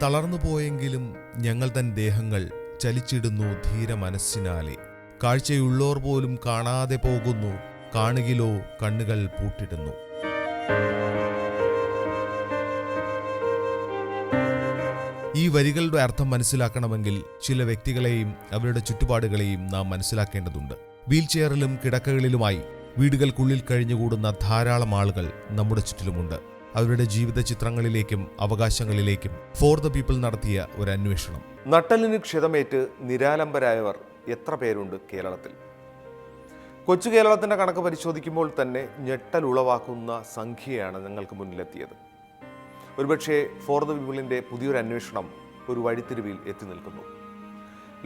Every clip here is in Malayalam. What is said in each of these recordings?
തളർന്നുപോയെങ്കിലും ഞങ്ങൾ തൻ ദേഹങ്ങൾ ചലിച്ചിടുന്നു ധീര മനസ്സിനാലെ. കാഴ്ചയുള്ളോർ പോലും കാണാതെ പോകുന്നു, കാണുകിലോ കണ്ണുകൾ പൂട്ടിടുന്നു. ഈ വരികളുടെ അർത്ഥം മനസ്സിലാക്കണമെങ്കിൽ ചില വ്യക്തികളെയും അവരുടെ ചുറ്റുപാടുകളെയും നാം മനസ്സിലാക്കേണ്ടതുണ്ട്. വീൽചെയറിലും കിടക്കകളിലുമായി വീടുകൾക്കുള്ളിൽ കഴിഞ്ഞുകൂടുന്ന ധാരാളം ആളുകൾ നമ്മുടെ ചുറ്റിലുമുണ്ട്. അവരുടെ ജീവിത ചിത്രങ്ങളിലേക്കും അവകാശങ്ങളിലേക്കും ഫോർ ദ പീപ്പിൾ നടത്തിയ ഒരു അന്വേഷണം. നട്ടെല്ലിന് ക്ഷതമേറ്റ് നിരാലംബരായവർ എത്ര പേരുണ്ട് കേരളത്തിൽ? കൊച്ചു കേരളത്തിന്റെ കണക്ക് പരിശോധിക്കുമ്പോൾ തന്നെ ഞെട്ടൽ ഉളവാക്കുന്ന സംഖ്യയാണ് നിങ്ങൾക്ക് മുന്നിലെത്തിയത്. ഒരുപക്ഷെ ഫോർ ദ പീപ്പിളിന്റെ പുതിയൊരു അന്വേഷണം ഒരു വഴിത്തിരിവിൽ എത്തി നിൽക്കുന്നു.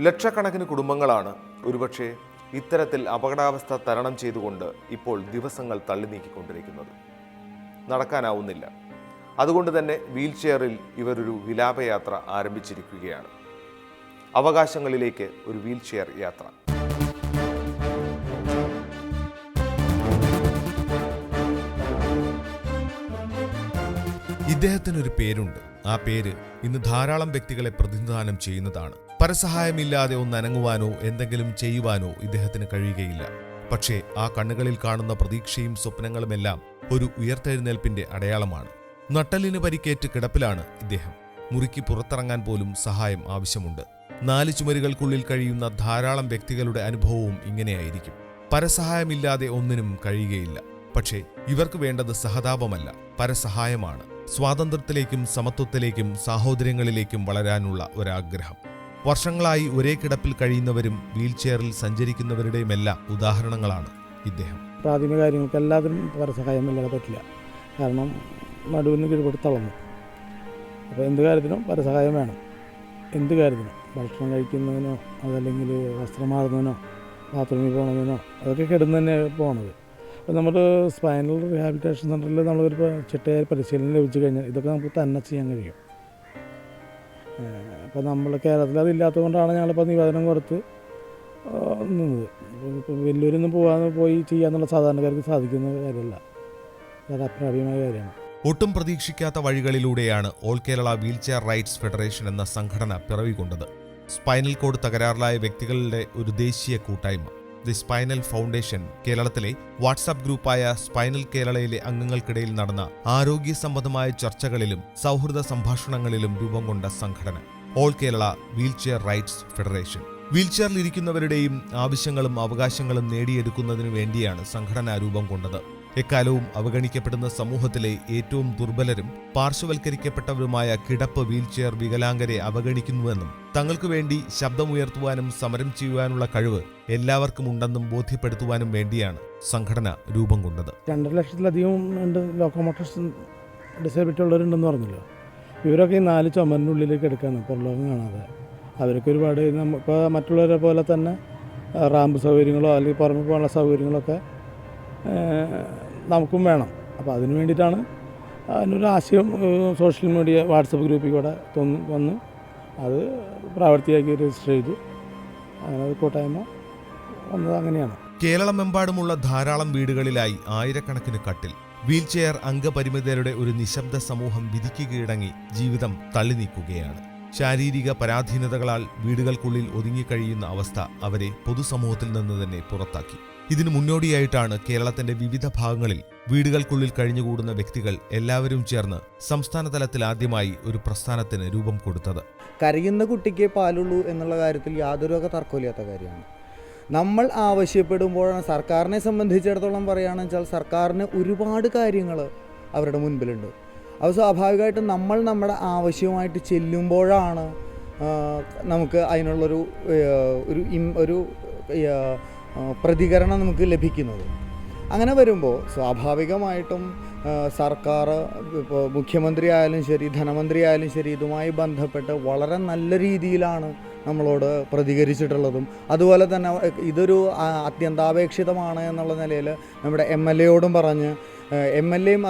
ലക്ഷക്കണക്കിന് കുടുംബങ്ങളാണ് ഒരുപക്ഷെ ഇത്തരത്തിൽ അപകടാവസ്ഥ തരണം ചെയ്തുകൊണ്ട് ഇപ്പോൾ ദിവസങ്ങൾ തള്ളി നീക്കിക്കൊണ്ടിരിക്കുന്നത്. നടക്കാനാവുന്നില്ല. അതുകൊണ്ട് തന്നെ വീൽചെയറിൽ ഇവരൊരു വിലാപയാത്ര ആരംഭിച്ചിരിക്കുകയാണ്. അവകാശങ്ങളിലേക്ക് ഒരു വീൽചെയർ യാത്ര. ഇദ്ദേഹത്തിനൊരു പേരുണ്ട്. ആ പേര് ഇന്ന് ധാരാളം വ്യക്തികളെ പ്രതിനിധാനം ചെയ്യുന്നതാണ്. പരസഹായമില്ലാതെ ഒന്നനങ്ങുവാനോ എന്തെങ്കിലും ചെയ്യുവാനോ ഇദ്ദേഹത്തിന് കഴിയുകയില്ല. പക്ഷേ ആ കണ്ണുകളിൽ കാണുന്ന പ്രതീക്ഷയും സ്വപ്നങ്ങളുമെല്ലാം ഒരു ഉയർത്തെഴുന്നേൽപ്പിന്റെ അടയാളമാണ്. നട്ടെല്ലിന് പരിക്കേറ്റ് കിടപ്പിലാണ് ഇദ്ദേഹം. മുറിക്ക് പുറത്തിറങ്ങാൻ പോലും സഹായം ആവശ്യമുണ്ട്. 4 ചുമരുകൾക്കുള്ളിൽ കഴിയുന്ന ധാരാളം വ്യക്തികളുടെ അനുഭവവും ഇങ്ങനെയായിരിക്കും. പരസഹായമില്ലാതെ ഒന്നിനും കഴിയുകയില്ല. പക്ഷേ ഇവർക്ക് വേണ്ടത് സഹതാപമല്ല, പരസഹായമാണ്. സ്വാതന്ത്ര്യത്തിലേക്കും സമത്വത്തിലേക്കും സാഹോദര്യങ്ങളിലേക്കും വളരാനുള്ള ഒരാഗ്രഹം. വർഷങ്ങളായി ഒരേ കിടപ്പിൽ കഴിയുന്നവരും വീൽചെയറിൽ സഞ്ചരിക്കുന്നവരുടെയുമെല്ലാം ഉദാഹരണങ്ങളാണ് ഇദ്ദേഹം. പ്രാഥമിക കാര്യങ്ങൾക്ക് എല്ലാത്തിനും പരസഹായമില്ലാതെ പറ്റില്ല. കാരണം നടുവിന് കീഴ്പോട്ട് തളർന്നു. അപ്പോൾ എന്ത് കാര്യത്തിനും പരസഹായം വേണം. എന്ത് കാര്യത്തിനും, ഭക്ഷണം കഴിക്കുന്നതിനോ അതല്ലെങ്കിൽ വസ്ത്രം മാറുന്നതിനോ ബാത്റൂമിൽ പോകുന്നതിനോ അതൊക്കെ കിടന്ന് തന്നെ പോകണത്. അപ്പോൾ നമ്മൾ സ്പൈനൽ റീഹാബിലിറ്റേഷൻ സെൻ്ററിൽ നമ്മളൊരു ചിട്ടയായ പരിശീലനം ലഭിച്ചു കഴിഞ്ഞാൽ ഇതൊക്കെ നമുക്ക് തന്നെ ചെയ്യാൻ കഴിയും. അപ്പോൾ നമ്മൾ കേരളത്തിൽ അതില്ലാത്തതുകൊണ്ടാണ് ഞങ്ങളിപ്പോൾ നിവേദനം കൊടുത്ത് നിന്നത്. ഇപ്പോൾ വലിയൊരൊന്നും പോയി ചെയ്യാന്നുള്ള സാധാരണക്കാർക്ക് സാധിക്കുന്ന കാര്യമല്ല, അത് അപ്രാപ്യമായ കാര്യമാണ്. ഒട്ടും പ്രതീക്ഷിക്കാത്ത വഴികളിലൂടെയാണ് all Kerala wheelchair rights federation എന്ന സംഘടന പിറവികൊണ്ടത്. സ്പൈനൽ കോഡ് തകരാറിലായ വ്യക്തികളുടെ ഒരു ദേശീയ കൂട്ടായ്മ. ദി സ്പൈനൽ ഫൗണ്ടേഷൻ കേരളത്തിലെ വാട്സാപ്പ് ഗ്രൂപ്പായ സ്പൈനൽ കേരളയിലെ അംഗങ്ങൾക്കിടയിൽ നടന്ന ആരോഗ്യ സംബന്ധമായ ചർച്ചകളിലും സൗഹൃദ സംഭാഷണങ്ങളിലും രൂപം കൊണ്ട സംഘടന all Kerala wheelchair rights federation. വീൽചെയറിലിരിക്കുന്നവരുടെയും ആവശ്യങ്ങളും അവകാശങ്ങളും നേടിയെടുക്കുന്നതിനു വേണ്ടിയാണ് സംഘടന രൂപം കൊണ്ടത്. എക്കാലവും അവഗണിക്കപ്പെടുന്ന സമൂഹത്തിലെ ഏറ്റവും ദുർബലരും പാർശ്വവൽക്കരിക്കപ്പെട്ടവരുമായ കിടപ്പ് വീൽചെയർ വികലാംഗരെ അവഗണിക്കുന്നുവെന്നും തങ്ങൾക്ക് വേണ്ടി ശബ്ദമുയർത്തുവാനും സമരം ചെയ്യുവാനുള്ള കഴിവ് എല്ലാവർക്കും ഉണ്ടെന്നും ബോധ്യപ്പെടുത്തുവാനും വേണ്ടിയാണ് സംഘടന രൂപം കൊണ്ടത്. 2.5 ലക്ഷത്തിലധികം ഉണ്ട് ലോക്കോമോട്ടോഴ്സ് ഡിസേബിലിറ്റി ഉള്ളവരുണ്ടെന്ന് പറഞ്ഞല്ലോ. ഇവരൊക്കെ ഈ 4 ചുമരിനുള്ളിലേക്ക് എടുക്കാണ്, പുറലോകം കാണാതെ. അവർക്ക് ഒരുപാട് ഇപ്പോൾ മറ്റുള്ളവരെ പോലെ തന്നെ റാമ്പ് സൗകര്യങ്ങളോ അല്ലെങ്കിൽ പുറമെ പോകാനുള്ള സൗകര്യങ്ങളൊക്കെ നമുക്കും വേണം. അപ്പോൾ അതിന് വേണ്ടിയിട്ടാണ് അതിനൊരു ആശയം സോഷ്യൽ മീഡിയ വാട്സപ്പ് ഗ്രൂപ്പിൽ കൂടെ വന്ന് അത് പ്രാവർത്തിയാക്കി രജിസ്റ്റർ ചെയ്തു. അങ്ങനെ കൂട്ടായ്മ വന്നത് അങ്ങനെയാണ്. കേരളമെമ്പാടുമുള്ള ധാരാളം വീടുകളിലായി ആയിരക്കണക്കിന് കട്ടിൽ. വീൽചെയർ അംഗപരിമിതരുടെ ഒരു നിശബ്ദ സമൂഹം വിധിക്ക് കീഴടങ്ങി ജീവിതം തള്ളി നീക്കുകയാണ്. ശാരീരിക പരാധീനതകളാൽ വീടുകൾക്കുള്ളിൽ ഒതുങ്ങിക്കഴിയുന്ന അവസ്ഥ അവരെ പൊതുസമൂഹത്തിൽ നിന്ന് തന്നെ പുറത്താക്കി. ഇതിനു മുന്നോടിയായിട്ടാണ് കേരളത്തിന്റെ വിവിധ ഭാഗങ്ങളിൽ വീടുകൾക്കുള്ളിൽ കഴിഞ്ഞുകൂടുന്ന വ്യക്തികൾ എല്ലാവരും ചേർന്ന് സംസ്ഥാന തലത്തിൽ ആദ്യമായി ഒരു പ്രസ്ഥാനത്തിന് രൂപം കൊടുത്തത്. കരയുന്ന കുട്ടിക്ക് പാലുള്ളൂ എന്നുള്ള കാര്യത്തിൽ യാതൊരു തർക്കമില്ലാത്ത കാര്യമാണ്. നമ്മൾ ആവശ്യപ്പെടുമ്പോഴാണ്, സർക്കാരിനെ സംബന്ധിച്ചിടത്തോളം പറയുകയാണെന്ന് വെച്ചാൽ സർക്കാരിന് ഒരുപാട് കാര്യങ്ങൾ അവരുടെ മുൻപിലുണ്ട്. അത് സ്വാഭാവികമായിട്ടും നമ്മൾ നമ്മുടെ ആവശ്യമായിട്ട് ചെല്ലുമ്പോഴാണ് നമുക്ക് അതിനുള്ളൊരു ഒരു പ്രതികരണം നമുക്ക് ലഭിക്കുന്നത്. അങ്ങനെ വരുമ്പോൾ സ്വാഭാവികമായിട്ടും സർക്കാർ, ഇപ്പോൾ മുഖ്യമന്ത്രി ആയാലും ശരി ധനമന്ത്രി ആയാലും ശരി ഇതുമായി ബന്ധപ്പെട്ട് വളരെ നല്ല രീതിയിലാണ് നമ്മളോട് പ്രതികരിച്ചിട്ടുള്ളതും. അതുപോലെ തന്നെ ഇതൊരു അത്യന്താപേക്ഷിതമാണ് എന്നുള്ള നിലയിൽ നമ്മുടെ MLA പറഞ്ഞ് MLAയും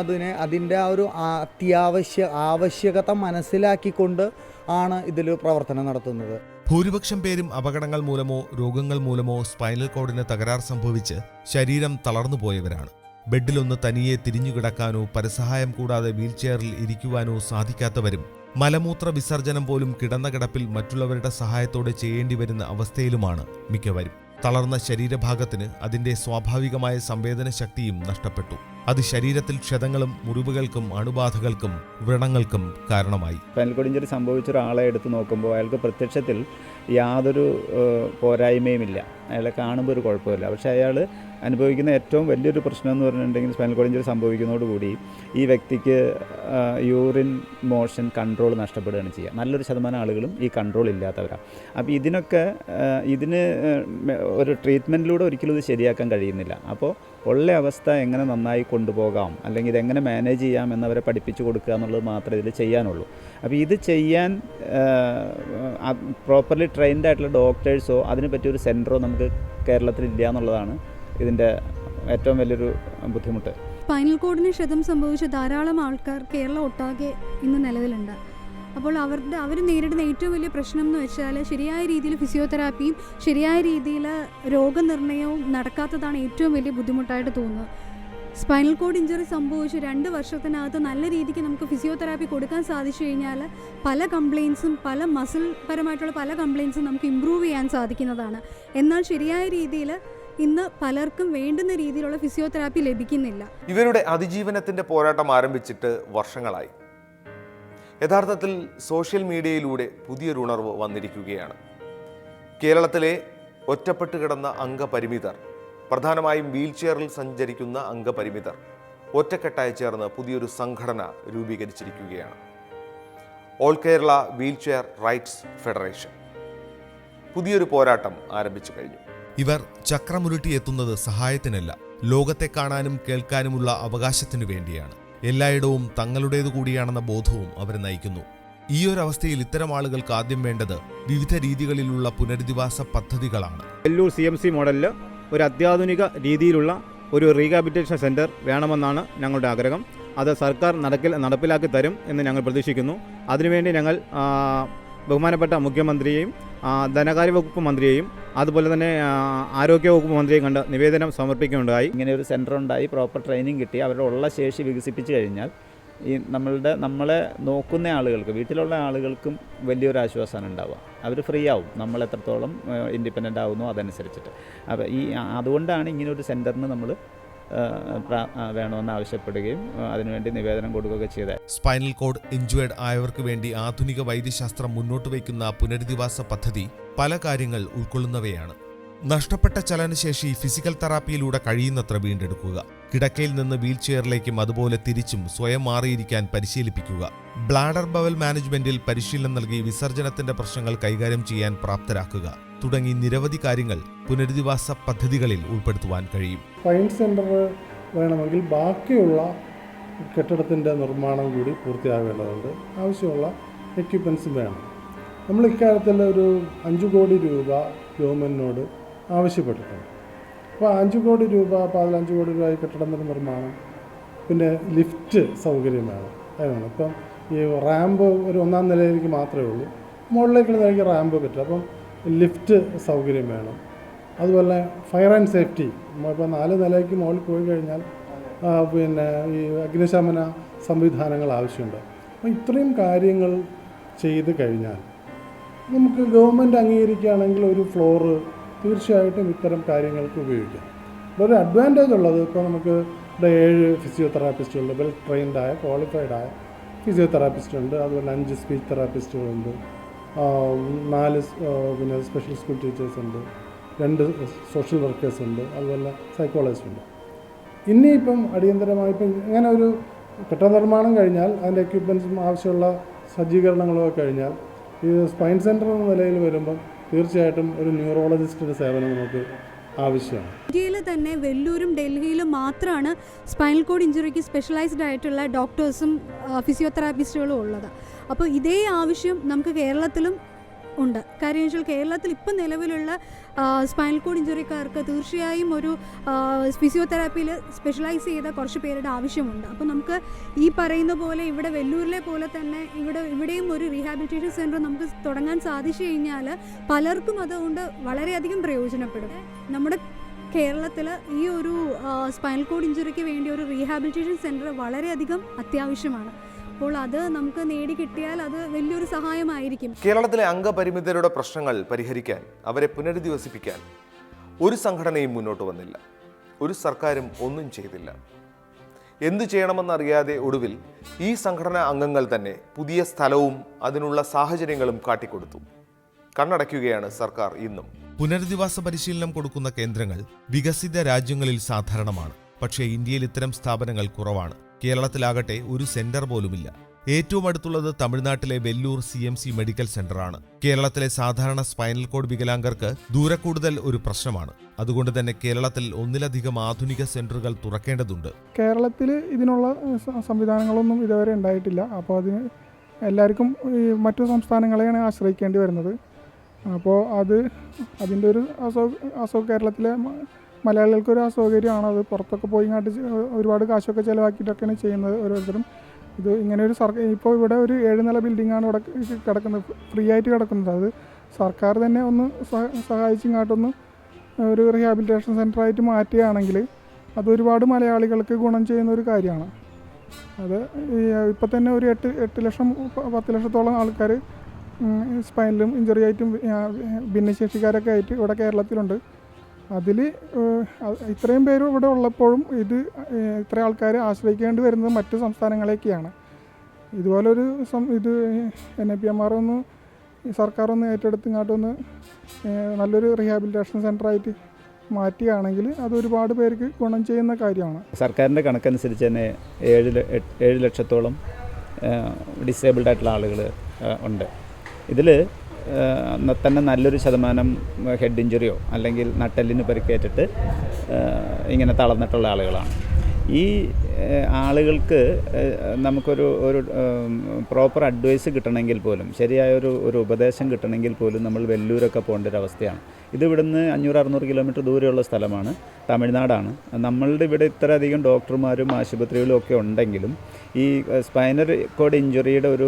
അതിൻ്റെ ആ ഒരു ആവശ്യകത മനസ്സിലാക്കിക്കൊണ്ട് ആണ് ഇതിൽ പ്രവർത്തനം നടത്തുന്നത്. ഭൂരിപക്ഷം പേരും അപകടങ്ങൾ മൂലമോ രോഗങ്ങൾ മൂലമോ സ്പൈനൽ കോഡിന് തകരാർ സംഭവിച്ച് ശരീരം തളർന്നുപോയവരാണ്. ബെഡിലൊന്ന് തനിയെ തിരിഞ്ഞുകിടക്കാനോ പരസഹായം കൂടാതെ വീൽചെയറിൽ ഇരിക്കുവാനോ സാധിക്കാത്തവരും മലമൂത്ര വിസർജനം പോലും കിടന്ന കിടപ്പിൽ മറ്റുള്ളവരുടെ സഹായത്തോടെ ചെയ്യേണ്ടി വരുന്ന അവസ്ഥയിലുമാണ് മിക്കവരും. തളർന്ന ശരീരഭാഗത്തിന് അതിന്റെ സ്വാഭാവികമായ സംവേദന ശക്തിയും നഷ്ടപ്പെട്ടു. അത് ശരീരത്തിൽ ക്ഷതങ്ങളും മുറിവുകൾക്കും അണുബാധകൾക്കും വ്രണങ്ങൾക്കും കാരണമായി. സ്പൈനൽ കോഡ് ഇഞ്ചറി സംഭവിച്ച ഒരാളെ എടുത്ത് നോക്കുമ്പോൾ അയാൾക്ക് പ്രത്യക്ഷത്തിൽ യാതൊരു പോരായ്മയുമില്ല, അയാളെ കാണുമ്പോൾ ഒരു കുഴപ്പമില്ല. പക്ഷേ അയാൾ അനുഭവിക്കുന്ന ഏറ്റവും വലിയൊരു പ്രശ്നം എന്ന് പറഞ്ഞിട്ടുണ്ടെങ്കിൽ സ്പൈനൽ കോഡ് ഇഞ്ചറി സംഭവിക്കുന്നതോടുകൂടി ഈ വ്യക്തിക്ക് യൂറിൻ മോഷൻ കൺട്രോൾ നഷ്ടപ്പെടുകയാണ് ചെയ്യുക. നല്ലൊരു ശതമാനം ആളുകളും ഈ കൺട്രോൾ ഇല്ലാത്തവരാണ്. അപ്പോൾ ഇതിന് ഒരു ട്രീറ്റ്മെൻറ്റിലൂടെ ഒരിക്കലും ഇത് ശരിയാക്കാൻ കഴിയുന്നില്ല. അപ്പോൾ ഉള്ള അവസ്ഥ എങ്ങനെ നന്നായി കൊണ്ടുപോകാം, അല്ലെങ്കിൽ ഇതെങ്ങനെ മാനേജ് ചെയ്യാം എന്നവരെ പഠിപ്പിച്ചു കൊടുക്കുക എന്നുള്ളത് മാത്രമേ ഇതിൽ ചെയ്യാനുള്ളൂ. അപ്പോൾ ഇത് ചെയ്യാൻ പ്രോപ്പർലി ട്രെയിൻഡ് ആയിട്ടുള്ള ഡോക്ടേഴ്സോ അതിന് പറ്റിയൊരു സെൻറ്ററോ നമുക്ക് കേരളത്തിലില്ല എന്നുള്ളതാണ് ഇതിൻ്റെ ഏറ്റവും വലിയൊരു ബുദ്ധിമുട്ട്. സ്പൈനൽ കോഡിന് ക്ഷതം സംഭവിച്ച ധാരാളം ആൾക്കാർ കേരളം ഒട്ടാകെ ഇന്ന് നിലവിലുണ്ട്. അപ്പോൾ അവർ നേരിടുന്ന ഏറ്റവും വലിയ പ്രശ്നം എന്ന് വെച്ചാൽ ശരിയായ രീതിയിൽ ഫിസിയോതെറാപ്പിയും ശരിയായ രീതിയിൽ രോഗനിർണയവും നടക്കാത്തതാണ് ഏറ്റവും വലിയ ബുദ്ധിമുട്ടായിട്ട് തോന്നുന്നത്. സ്പൈനൽ കോഡ് ഇഞ്ചറി സംഭവിച്ച് 2 വർഷത്തിനകത്ത് നല്ല രീതിക്ക് നമുക്ക് ഫിസിയോതെറാപ്പി കൊടുക്കാൻ സാധിച്ചു കഴിഞ്ഞാൽ പല കംപ്ലയിൻസും, പല മസിൽ പരമായിട്ടുള്ള പല കംപ്ലയിൻസും നമുക്ക് ഇമ്പ്രൂവ് ചെയ്യാൻ സാധിക്കുന്നതാണ്. എന്നാൽ ശരിയായ രീതിയിൽ ഇന്ന് പലർക്കും വേണ്ടുന്ന രീതിയിലുള്ള ഫിസിയോതെറാപ്പി ലഭിക്കുന്നില്ല. ഇവരുടെ അതിജീവനത്തിന്റെ പോരാട്ടം ആരംഭിച്ചിട്ട് വർഷങ്ങളായി. യഥാർത്ഥത്തിൽ സോഷ്യൽ മീഡിയയിലൂടെ പുതിയൊരു ഉണർവ് വന്നിരിക്കുകയാണ്. കേരളത്തിലെ ഒറ്റപ്പെട്ട് കിടന്ന അംഗപരിമിതർ, പ്രധാനമായും വീൽചെയറിൽ സഞ്ചരിക്കുന്ന അംഗപരിമിതർ ഒറ്റക്കെട്ടായി ചേർന്ന് പുതിയൊരു സംഘടന രൂപീകരിച്ചിരിക്കുകയാണ്. All Kerala wheelchair rights federation പുതിയൊരു പോരാട്ടം ആരംഭിച്ചു കഴിഞ്ഞു. ഇവർ ചക്രമുരുട്ടിയെത്തുന്നത് സഹായത്തിനല്ല, ലോകത്തെ കാണാനും കേൾക്കാനുമുള്ള അവകാശത്തിനു വേണ്ടിയാണ്. എല്ലായിടവും തങ്ങളുടേതു കൂടിയാണെന്ന ബോധവും അവരെ നയിക്കുന്നു. ഈയൊരവസ്ഥയിൽ ഇത്തരം ആളുകൾക്ക് ആദ്യം വേണ്ടത് വിവിധ രീതികളിലുള്ള പുനരധിവാസ പദ്ധതികളാണ്. വെല്ലൂർ CMC മോഡലിൽ ഒരു അത്യാധുനിക രീതിയിലുള്ള ഒരു റീഹാബിലിറ്റേഷൻ സെൻറ്റർ വേണമെന്നാണ് ഞങ്ങളുടെ ആഗ്രഹം. അത് സർക്കാർ നടപ്പിലാക്കി തരും എന്ന് ഞങ്ങൾ പ്രതീക്ഷിക്കുന്നു. അതിനുവേണ്ടി ഞങ്ങൾ ബഹുമാനപ്പെട്ട മുഖ്യമന്ത്രിയെയും ധനകാര്യ വകുപ്പ് മന്ത്രിയെയും അതുപോലെ തന്നെ ആരോഗ്യ വകുപ്പ് മന്ത്രിയെയും കണ്ട് നിവേദനം സമർപ്പിക്കുകയുണ്ടായി. ഇങ്ങനെ ഒരു സെൻറ്റർ ഉണ്ടായി പ്രോപ്പർ ട്രെയിനിങ് കിട്ടി അവരുടെ ഉള്ള ശേഷി വികസിപ്പിച്ച് കഴിഞ്ഞാൽ ഈ നമ്മളെ നോക്കുന്ന ആളുകൾക്ക്, വീട്ടിലുള്ള ആളുകൾക്കും വലിയൊരു ആശ്വാസമാണ് ഉണ്ടാവുക. അവർ ഫ്രീ ആവും, നമ്മൾ എത്രത്തോളം ഇൻഡിപെൻഡൻ്റ് ആവുന്നു അതനുസരിച്ചിട്ട്. അപ്പോൾ അതുകൊണ്ടാണ് ഇങ്ങനൊരു സെൻറ്ററിന് നമ്മൾ വേണമെന്ന് ആവശ്യപ്പെടുകയും അതിനുവേണ്ടി നിവേദനം കൊടുക്കുകയൊക്കെ ചെയ്തത്. സ്പൈനൽ കോഡ് ഇഞ്ചുവേർഡ് ആയവർക്ക് വേണ്ടി ആധുനിക വൈദ്യശാസ്ത്രം മുന്നോട്ട് വയ്ക്കുന്ന പുനരധിവാസ പദ്ധതി പല കാര്യങ്ങൾ ഉൾക്കൊള്ളുന്നവയാണ്. നഷ്ടപ്പെട്ട ചലനശേഷി ഫിസിക്കൽ തെറാപ്പിയിലൂടെ കഴിയുന്നത്ര വീണ്ടെടുക്കുക, കിടക്കയിൽ നിന്ന് വീൽചെയറിലേക്കും അതുപോലെ തിരിച്ചും സ്വയം മാറിയിരിക്കാൻ പരിശീലിപ്പിക്കുക, ബ്ലാഡർ ബവൽ മാനേജ്മെന്റിൽ പരിശീലനം നൽകി വിസർജനത്തിന്റെ പ്രശ്നങ്ങൾ കൈകാര്യം ചെയ്യാൻ പ്രാപ്തരാക്കുക തുടങ്ങി നിരവധി കാര്യങ്ങൾ പുനരധിവാസ പദ്ധതികളിൽ ഉൾപ്പെടുത്തുവാൻ കഴിയും. സ്പൈൻ സെൻറ്റർ വേണമെങ്കിൽ ബാക്കിയുള്ള കെട്ടിടത്തിൻ്റെ നിർമ്മാണം കൂടി പൂർത്തിയാകേണ്ടതുണ്ട്. ആവശ്യമുള്ള എക്യുപ്മെൻസും വേണം. നമ്മൾ ഇക്കാര്യത്തിൽ ഒരു 5 കോടി രൂപ ഗവൺമെൻറ്റിനോട് ആവശ്യപ്പെട്ടിട്ടുണ്ട്. അപ്പോൾ 5 കോടി രൂപ, അപ്പോൾ അതിൽ 5 കോടി രൂപ കെട്ടിടത്തിൻ്റെ നിർമ്മാണം, പിന്നെ ലിഫ്റ്റ് സൗകര്യം വേണം. അതിനാണ് ഇപ്പം ഈ റാമ്പ് ഒരു 1ാം നിലയിലേക്ക് മാത്രമേ ഉള്ളൂ, മുകളിലേക്കുള്ള നിലയ്ക്ക് റാമ്പ് പറ്റും. അപ്പം ലിഫ്റ്റ് സൗകര്യം വേണം. അതുപോലെ ഫയർ ആൻഡ് സേഫ്റ്റി, നമ്മളിപ്പോൾ 4 നിലയ്ക്ക് മുകളിൽ പോയി കഴിഞ്ഞാൽ പിന്നെ ഈ അഗ്നിശമന സംവിധാനങ്ങൾ ആവശ്യമുണ്ട്. അപ്പോൾ ഇത്രയും കാര്യങ്ങൾ ചെയ്ത് കഴിഞ്ഞാൽ നമുക്ക് ഗവൺമെൻറ് അംഗീകരിക്കുകയാണെങ്കിൽ ഒരു ഫ്ലോറ് തീർച്ചയായിട്ടും ഇത്തരം കാര്യങ്ങൾക്ക് ഉപയോഗിക്കാം. ഒരു അഡ്വാൻറ്റേജ് ഉള്ളത്, ഇപ്പോൾ നമുക്ക് ഇവിടെ 7 ഫിസിയോതെറാപ്പിസ്റ്റുകളുണ്ട്, വെൽ ട്രെയിൻഡായ ക്വാളിഫൈഡായ ഫിസിയോതെറാപ്പിസ്റ്റുണ്ട്. അതുപോലെ 5 സ്പീച്ച് തെറാപ്പിസ്റ്റുകളുണ്ട്, 4 പിന്നെ സ്പെഷ്യൽ സ്കൂൾ ടീച്ചേഴ്സുണ്ട്, 2 സോഷ്യൽ വർക്കേഴ്സുണ്ട്, അതുപോലെ സൈക്കോളജിസ്റ്റ് ഉണ്ട്. ഇനിയിപ്പം അടിയന്തരമായി ഇപ്പം ഇങ്ങനെ ഒരു കെട്ടിട നിർമ്മാണം കഴിഞ്ഞാൽ അതിൻ്റെ എക്യുപ്മെൻസും ആവശ്യമുള്ള സജ്ജീകരണങ്ങളൊക്കെ കഴിഞ്ഞാൽ ഈ സ്പൈൻ സെൻറ്റർ എന്ന നിലയിൽ വരുമ്പം തീർച്ചയായിട്ടും ഒരു ന്യൂറോളജിസ്റ്റിൻ്റെ സേവനം നമുക്ക് ആവശ്യമാണ്. ഇന്ത്യയിൽ തന്നെ വെല്ലൂരും ഡൽഹിയിലും മാത്രമാണ് സ്പൈനൽ കോഡ് ഇഞ്ചുറിക്ക് സ്പെഷ്യലൈസ്ഡ് ആയിട്ടുള്ള ഡോക്ടേഴ്സും ഫിസിയോതെറാപ്പിസ്റ്റുകളും ഉള്ളത്. അപ്പോൾ ഇതേ ആവശ്യം നമുക്ക് കേരളത്തിലും ഉണ്ട്. കാര്യം വെച്ചാൽ കേരളത്തിൽ ഇപ്പം നിലവിലുള്ള സ്പൈനൽ കോഡ് ഇഞ്ചുറിക്കാർക്ക് തീർച്ചയായും ഒരു ഫിസിയോതെറാപ്പിയിൽ സ്പെഷ്യലൈസ് ചെയ്ത കുറച്ച് പേരുടെ ആവശ്യമുണ്ട്. അപ്പോൾ നമുക്ക് ഈ പറയുന്ന പോലെ ഇവിടെ വെല്ലൂരിലെ പോലെ തന്നെ ഇവിടെയും ഒരു റീഹാബിലിറ്റേഷൻ സെൻറ്റർ നമുക്ക് തുടങ്ങാൻ സാധിച്ചു കഴിഞ്ഞാൽ പലർക്കും അതുകൊണ്ട് വളരെയധികം പ്രയോജനപ്പെടും. നമ്മുടെ കേരളത്തിൽ ഈ ഒരു സ്പൈനൽ കോഡ് ഇഞ്ചുറിക്ക് വേണ്ടി ഒരു റീഹാബിലിറ്റേഷൻ സെൻറ്റർ വളരെയധികം അത്യാവശ്യമാണ്. അപ്പോൾ അത് നമുക്ക് നേടിക്കിട്ടിയാൽ അത് വലിയൊരു സഹായമായിരിക്കും. കേരളത്തിലെ അംഗപരിമിതരുടെ പ്രശ്നങ്ങൾ പരിഹരിക്കാൻ, അവരെ പുനരധിവസിപ്പിക്കാൻ ഒരു സംഘടനയും മുന്നോട്ട് വന്നില്ല. ഒരു സർക്കാരും ഒന്നും ചെയ്തില്ല. എന്തു ചെയ്യണമെന്നറിയാതെ ഒടുവിൽ ഈ സംഘടനാ അംഗങ്ങൾ തന്നെ പുതിയ സ്ഥലവും അതിനുള്ള സാഹചര്യങ്ങളും കാട്ടിക്കൊടുത്തു. കണ്ണടയ്ക്കുകയാണ് സർക്കാർ ഇന്നും. പുനരധിവാസ പരിശീലനം കൊടുക്കുന്ന കേന്ദ്രങ്ങൾ വികസിത രാജ്യങ്ങളിൽ സാധാരണമാണ്. പക്ഷേ ഇന്ത്യയിൽ ഇത്തരം സ്ഥാപനങ്ങൾ കുറവാണ്. കേരളത്തിലാകട്ടെ ഒരു സെന്റർ പോലുമില്ല. ഏറ്റവും അടുത്തുള്ളത് തമിഴ്നാട്ടിലെ വെല്ലൂർ CMC മെഡിക്കൽ സെന്ററാണ്. കേരളത്തിലെ സാധാരണ സ്പൈനൽ കോഡ് വികലാംഗർക്ക് ദൂരക്കൂടുതൽ ഒരു പ്രശ്നമാണ്. അതുകൊണ്ട് തന്നെ കേരളത്തിൽ ഒന്നിലധികം ആധുനിക സെന്ററുകൾ തുറക്കേണ്ടതുണ്ട്. കേരളത്തിൽ ഇതിനുള്ള സംവിധാനങ്ങളൊന്നും ഇതുവരെ ഉണ്ടായിട്ടില്ല. അപ്പോൾ അതിന് എല്ലാവർക്കും മറ്റു സംസ്ഥാനങ്ങളെയാണ് ആശ്രയിക്കേണ്ടി വരുന്നത്. അപ്പോൾ അതിൻ്റെ ഒരു കേരളത്തിലെ മലയാളികൾക്കൊരു അസൗകര്യമാണ്. അത് പുറത്തൊക്കെ പോയി ഇങ്ങോട്ട് ഒരുപാട് കാശൊക്കെ ചിലവാക്കിയിട്ടൊക്കെയാണ് ചെയ്യുന്നത് ഓരോരുത്തരും. ഇത് ഇങ്ങനെ ഒരു ഇപ്പോൾ ഇവിടെ ഒരു 7 നില ബിൽഡിങ്ങാണ് ഇവിടെ കിടക്കുന്നത്, ഫ്രീ ആയിട്ട് കിടക്കുന്നത്. അത് സർക്കാർ തന്നെ ഒന്ന് സഹായിച്ച് ഇങ്ങോട്ടൊന്ന് ഒരു റീഹാബിലിറ്റേഷൻ സെൻ്ററായിട്ട് മാറ്റുകയാണെങ്കിൽ അത് ഒരുപാട് മലയാളികൾക്ക് ഗുണം ചെയ്യുന്ന ഒരു കാര്യമാണ്. അത് ഇപ്പോൾ തന്നെ ഒരു 8 ലക്ഷം 10 ലക്ഷത്തോളം ആൾക്കാർ സ്പൈനലും ഇഞ്ചറി ആയിട്ടും ഭിന്നശേഷിക്കാരൊക്കെ ആയിട്ട് ഇവിടെ കേരളത്തിലുണ്ട്. അതിൽ ഇത്രയും പേര് ഇവിടെ ഉള്ളപ്പോഴും ഇത്രയും ആൾക്കാർ ആശ്രയിക്കേണ്ടി വരുന്നത് മറ്റു സംസ്ഥാനങ്ങളേക്കാണ്. ഇതുപോലൊരു ഇത് NAPMR ഒന്ന് സർക്കാർ ഒന്ന് ഏറ്റെടുത്ത് ഇങ്ങോട്ടൊന്ന് നല്ലൊരു റീഹാബിലിറ്റേഷൻ സെൻ്ററായിട്ട് മാറ്റുകയാണെങ്കിൽ അത് ഒരുപാട് പേർക്ക് ഗുണം ചെയ്യുന്ന കാര്യമാണ്. സർക്കാരിൻ്റെ കണക്കനുസരിച്ച് തന്നെ 7 ലക്ഷത്തോളം ഡിസേബിൾഡ് ആയിട്ടുള്ള ആളുകൾ ഉണ്ട്. ഇതിൽ തന്നെ നല്ലൊരു ശതമാനം ഹെഡ് ഇഞ്ചുറിയോ അല്ലെങ്കിൽ നട്ടെല്ലിന് പരിക്കേറ്റിട്ട് ഇങ്ങനെ തളർന്നിട്ടുള്ള ആളുകളാണ്. ഈ ആളുകൾക്ക് നമുക്കൊരു പ്രോപ്പർ അഡ്വൈസ് കിട്ടണമെങ്കിൽ പോലും, ശരിയായൊരു ഉപദേശം കിട്ടണമെങ്കിൽ പോലും നമ്മൾ വെല്ലൂരൊക്കെ പോകേണ്ട ഒരു അവസ്ഥയാണ്. ഇത് ഇവിടുന്ന് 500-600 കിലോമീറ്റർ ദൂരെയുള്ള സ്ഥലമാണ്, തമിഴ്നാടാണ്. നമ്മളുടെ ഇവിടെ ഇത്രയധികം ഡോക്ടർമാരും ആശുപത്രികളും ഒക്കെ ഉണ്ടെങ്കിലും ഈ സ്പൈനൽ കോഡ് ഇഞ്ചുറിയുടെ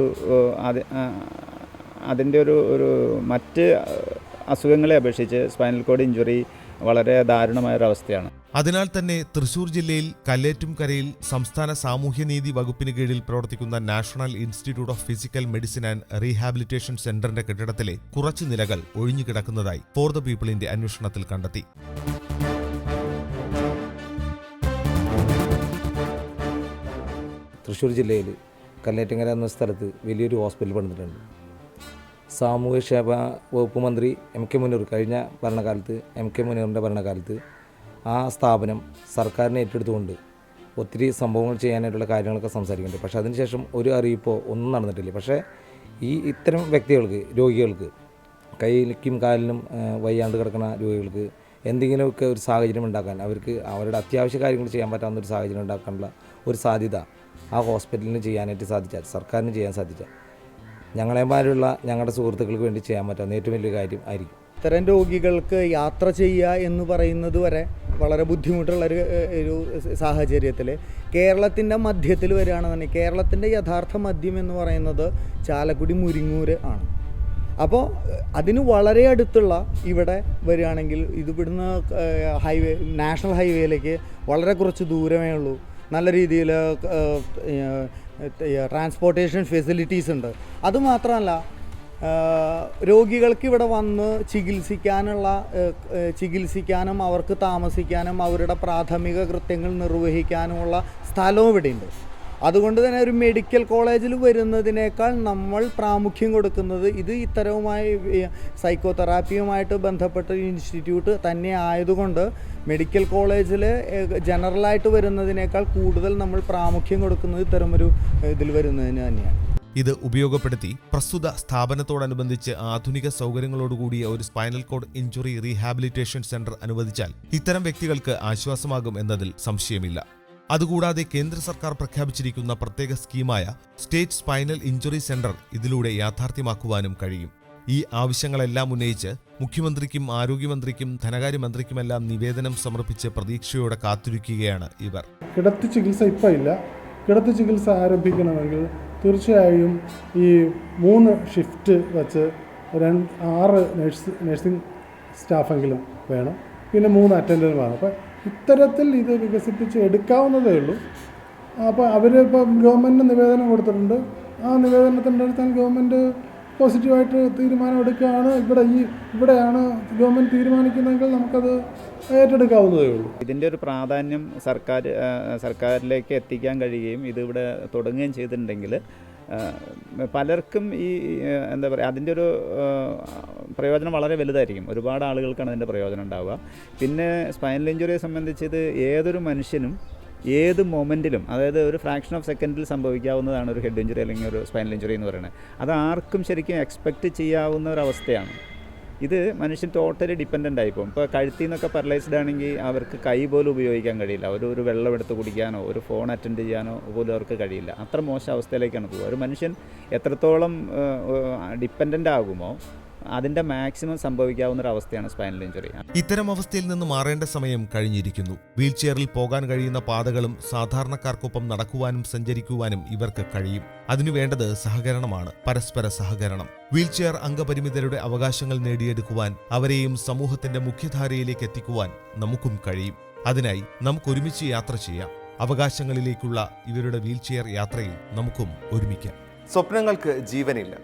അതിൻ്റെ ഒരു മറ്റ് അസുഖങ്ങളെ അപേക്ഷിച്ച് സ്പൈനൽ കോഡ് ഇഞ്ചുറി വളരെ ദാരുണമായൊരവസ്ഥയാണ്. അതിനാൽ തന്നെ തൃശൂർ ജില്ലയിൽ കല്ലേറ്റുംകരയിൽ സംസ്ഥാന സാമൂഹ്യനീതി വകുപ്പിന് കീഴിൽ പ്രവർത്തിക്കുന്ന national institute of physical medicine and rehabilitation സെന്ററിന്റെ കെട്ടിടത്തിലെ കുറച്ചു നിലകൾ ഒഴിഞ്ഞുകിടക്കുന്നതായി ഫോർ ദ പീപ്പിളിന്റെ അന്വേഷണത്തിൽ കണ്ടെത്തി. തൃശ്ശൂർ ജില്ലയിൽ കല്ലേറ്റുംകര എന്ന സ്ഥലത്ത് വലിയൊരു ഹോസ്പിറ്റൽ പണിതിട്ടുണ്ട്. സാമൂഹ്യക്ഷേമ വകുപ്പ് മന്ത്രി MK മുനീർ കഴിഞ്ഞ ഭരണകാലത്ത് MK മുനീറിൻ്റെ ഭരണകാലത്ത് ആ സ്ഥാപനം സർക്കാരിനെ ഏറ്റെടുത്തുകൊണ്ട് ഒത്തിരി സംഭവങ്ങൾ ചെയ്യാനായിട്ടുള്ള കാര്യങ്ങളൊക്കെ സംസാരിക്കുന്നുണ്ട്. പക്ഷേ അതിനുശേഷം ഒരു അറിയിപ്പോ ഒന്നും നടന്നിട്ടില്ല. പക്ഷേ ഇത്തരം വ്യക്തികൾക്ക്, രോഗികൾക്ക്, കൈക്കും കാലിനും വയ്യാണ്ട് കിടക്കുന്ന രോഗികൾക്ക് എന്തെങ്കിലുമൊക്കെ ഒരു സാഹചര്യം ഉണ്ടാക്കാൻ, അവർക്ക് അവരുടെ അത്യാവശ്യ കാര്യങ്ങൾ ചെയ്യാൻ പറ്റാവുന്ന ഒരു സാഹചര്യം ഉണ്ടാക്കാനുള്ള ഒരു സാധ്യത ആ ഹോസ്പിറ്റലിന് ചെയ്യാനായിട്ട് സാധിച്ചാൽ, സർക്കാരിന് ചെയ്യാൻ സാധിച്ചാൽ, ഞങ്ങളെമാരുള്ള ഞങ്ങളുടെ സുഹൃത്തുക്കൾക്ക് വേണ്ടി ചെയ്യാൻ പറ്റാവുന്ന ഏറ്റവും വലിയ കാര്യം ആയിരിക്കും. ഇത്തരം രോഗികൾക്ക് യാത്ര ചെയ്യുക എന്ന് പറയുന്നത് വരെ വളരെ ബുദ്ധിമുട്ടുള്ളൊരു സാഹചര്യത്തിൽ കേരളത്തിൻ്റെ മധ്യത്തിൽ വരികയാണെന്നുണ്ടെങ്കിൽ, കേരളത്തിൻ്റെ യഥാർത്ഥ മധ്യം എന്ന് പറയുന്നത് ചാലക്കുടി മുരിങ്ങൂർ ആണ്. അപ്പോൾ അതിന് വളരെ അടുത്തുള്ള ഇവിടെ വരികയാണെങ്കിൽ ഇവിടുന്ന് നാഷണൽ ഹൈവേയിലേക്ക് വളരെ കുറച്ച് ദൂരമേ ഉള്ളൂ. നല്ല രീതിയിൽ ട്രാൻസ്പോർട്ടേഷൻ ഫെസിലിറ്റീസ് ഉണ്ട്. അതുമാത്രമല്ല, രോഗികൾക്ക് ഇവിടെ വന്ന് ചികിത്സിക്കാനും അവർക്ക് താമസിക്കാനും അവരുടെ പ്രാഥമിക കൃത്യങ്ങൾ നിർവഹിക്കാനുമുള്ള സ്ഥലവും ഇവിടെയുണ്ട്. അതുകൊണ്ട് തന്നെ ഒരു മെഡിക്കൽ കോളേജിൽ വരുന്നതിനേക്കാൾ നമ്മൾ പ്രാമുഖ്യം കൊടുക്കുന്നത് ഇത് ഇത്തരവുമായി സൈക്കോതെറാപ്പിയുമായിട്ട് ബന്ധപ്പെട്ട ഇൻസ്റ്റിറ്റ്യൂട്ട് തന്നെ ആയതുകൊണ്ട് മെഡിക്കൽ കോളേജിൽ ജനറലായിട്ട് വരുന്നതിനേക്കാൾ കൂടുതൽ നമ്മൾ പ്രാമുഖ്യം കൊടുക്കുന്നത് ഇത്തരമൊരു ഇതിൽ വരുന്നതിന് തന്നെയാണ്. ഇത് ഉപയോഗപ്പെടുത്തി പ്രസ്തുത സ്ഥാപനത്തോടനുബന്ധിച്ച് ആധുനിക സൗകര്യങ്ങളോടുകൂടിയ ഒരു spinal cord injury rehabilitation centre അനുവദിച്ചാൽ ഇത്തരം വ്യക്തികൾക്ക് ആശ്വാസമാകും എന്നതിൽ സംശയമില്ല. അതുകൂടാതെ കേന്ദ്ര സർക്കാർ പ്രഖ്യാപിച്ചിരിക്കുന്ന പ്രത്യേക സ്കീമായ സ്റ്റേറ്റ് സ്പൈനൽ ഇഞ്ചുറി സെന്റർ ഇതിലൂടെ യാഥാർത്ഥ്യമാക്കുവാനും കഴിയും. ഈ ആവശ്യങ്ങളെല്ലാം ഉന്നയിച്ച് മുഖ്യമന്ത്രിക്കും ആരോഗ്യമന്ത്രിക്കും ധനകാര്യമന്ത്രിക്കുമെല്ലാം നിവേദനം സമർപ്പിച്ച് പ്രതീക്ഷയോടെ കാത്തിരിക്കുകയാണ് ഇവർ. കിടത്തി ചികിത്സ ഇപ്പോൾ ഇല്ല. കിടത്തി ചികിത്സ ആരംഭിക്കണമെങ്കിൽ തീർച്ചയായും ഈ 3 ഷിഫ്റ്റ് വച്ച് 6 നഴ്സിംഗ് സ്റ്റാഫെങ്കിലും വേണം, പിന്നെ 3 അറ്റൻഡർ വേണം. അപ്പോൾ ഇത്തരത്തിൽ ഇത് വികസിപ്പിച്ച് എടുക്കാവുന്നതേ ഉള്ളൂ. അപ്പോൾ അവർ ഇപ്പോൾ ഗവൺമെൻറ്റിന് നിവേദനം കൊടുത്തിട്ടുണ്ട്. ആ നിവേദനത്തിൻ്റെ അടുത്താൽ ഗവൺമെൻറ് പോസിറ്റീവായിട്ട് തീരുമാനമെടുക്കുകയാണ്. ഇവിടെയാണ് ഗവൺമെൻറ് തീരുമാനിക്കുന്നതെങ്കിൽ നമുക്കത് ഏറ്റെടുക്കാവുന്നതേ ഉള്ളൂ. ഇതിൻ്റെ ഒരു പ്രാധാന്യം സർക്കാരിലേക്ക് എത്തിക്കാൻ കഴിയുകയും ഇതിവിടെ തുടങ്ങുകയും ചെയ്തിട്ടുണ്ടെങ്കിൽ പലർക്കും ഈ എന്താ പറയുക അതിൻ്റെ ഒരു പ്രയോജനം വളരെ വലുതായിരിക്കും. ഒരുപാട് ആളുകൾക്കാണ് അതിൻ്റെ പ്രയോജനം ഉണ്ടാവുക. പിന്നെ സ്പൈനൽ ഇഞ്ചുറിയെ സംബന്ധിച്ച് ഇത് ഏതൊരു മനുഷ്യനും ഏത് മൊമെൻറ്റിലും, അതായത് ഒരു ഫ്രാക്ഷൻ ഓഫ് സെക്കൻഡിൽ സംഭവിക്കാവുന്നതാണ് ഒരു ഹെഡ് ഇഞ്ചുറി അല്ലെങ്കിൽ ഒരു സ്പൈനൽ ഇഞ്ചുറി എന്ന് പറയുന്നത്. അത് ആർക്കും ശരിക്കും എക്സ്പെക്റ്റ് ചെയ്യാവുന്ന ഒരവസ്ഥയാണ്. ഇത് മനുഷ്യൻ ടോട്ടലി ഡിപ്പെൻഡൻ്റ് ആയിപ്പോകും. ഇപ്പോൾ കഴുത്തിൽ നിന്നൊക്കെ പാരലൈസ്ഡ് ആണെങ്കിൽ അവർക്ക് കൈ പോലും ഉപയോഗിക്കാൻ കഴിയില്ല. ഒരു വെള്ളം എടുത്ത് കുടിക്കാനോ ഒരു ഫോൺ അറ്റൻഡ് ചെയ്യാനോ പോലും അവർക്ക് കഴിയില്ല. അത്ര മോശം അവസ്ഥയിലേക്കാണ് പോകുക. ഒരു മനുഷ്യൻ എത്രത്തോളം ഡിപ്പെൻഡൻ്റ് ആകുമോ അതിൻ്റെ മാക്സിമം സംഭവിക്കാവുന്ന ഒരു അവസ്ഥയാണ് സ്പൈനൽ ഇഞ്ചുറി. ഇത്തരം അവസ്ഥയിൽ നിന്ന് മാറേണ്ട സമയം കഴിഞ്ഞിരിക്കുന്നു. വീൽചെയറിൽ പോകാൻ കഴിയുന്ന പാതകളും സാധാരണക്കാർക്കൊപ്പം നടക്കുവാനും സഞ്ചരിക്കുവാനും ഇവർക്ക് കഴിയും. അതിനു വേണ്ടത് സഹകരണമാണ്, പരസ്പര സഹകരണം. വീൽചെയർ അംഗപരിമിതരുടെ അവകാശങ്ങൾ നേടിയെടുക്കുവാൻ, അവരെയും സമൂഹത്തിന്റെ മുഖ്യധാരയിലേക്ക് എത്തിക്കുവാൻ നമുക്കും കഴിയും. അതിനായി നമുക്കൊരുമിച്ച് യാത്ര ചെയ്യാം. അവകാശങ്ങളിലേക്കുള്ള ഇവരുടെ വീൽചെയർ യാത്രയിൽ നമുക്കും ഒരുമിക്കാം. സ്വപ്നങ്ങൾക്ക് ജീവനില്ല,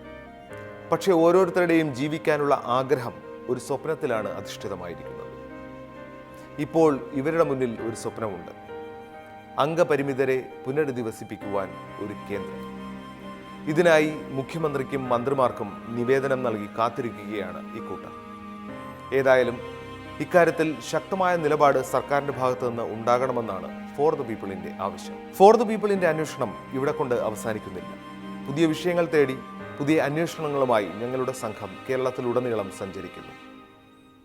പക്ഷേ ഓരോരുത്തരുടെയും ജീവിക്കാനുള്ള ആഗ്രഹം ഒരു സ്വപ്നത്തിലാണ് അധിഷ്ഠിതമായിരിക്കുന്നത്. ഇപ്പോൾ ഇവരുടെ മുന്നിൽ ഒരു സ്വപ്നമുണ്ട്: അംഗപരിമിതരെ പുനരധിവസിപ്പിക്കുവാൻ ഒരു കേന്ദ്രം. ഇതിനായി മുഖ്യമന്ത്രിക്കും മന്ത്രിമാർക്കും നിവേദനം നൽകി കാത്തിരിക്കുകയാണ് ഇക്കൂട്ടർ. ഏതായാലും ഇക്കാര്യത്തിൽ ശക്തമായ നിലപാട് സർക്കാരിന്റെ ഭാഗത്തു നിന്ന് ഉണ്ടാകണമെന്നാണ് ഫോർ ദ പീപ്പിളിന്റെ ആവശ്യം. ഫോർ ദ പീപ്പിളിന്റെ അന്വേഷണം ഇവിടെ കൊണ്ട് അവസാനിക്കുന്നില്ല. പുതിയ വിഷയങ്ങൾ തേടി പുതിയ അന്വേഷണങ്ങളുമായി ഞങ്ങളുടെ സംഘം കേരളത്തിലുടനീളം സഞ്ചരിക്കുന്നു.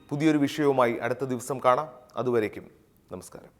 പുതിയൊരു വിഷയവുമായി അടുത്ത ദിവസം കാണാം. അതുവരേക്കും നമസ്കാരം.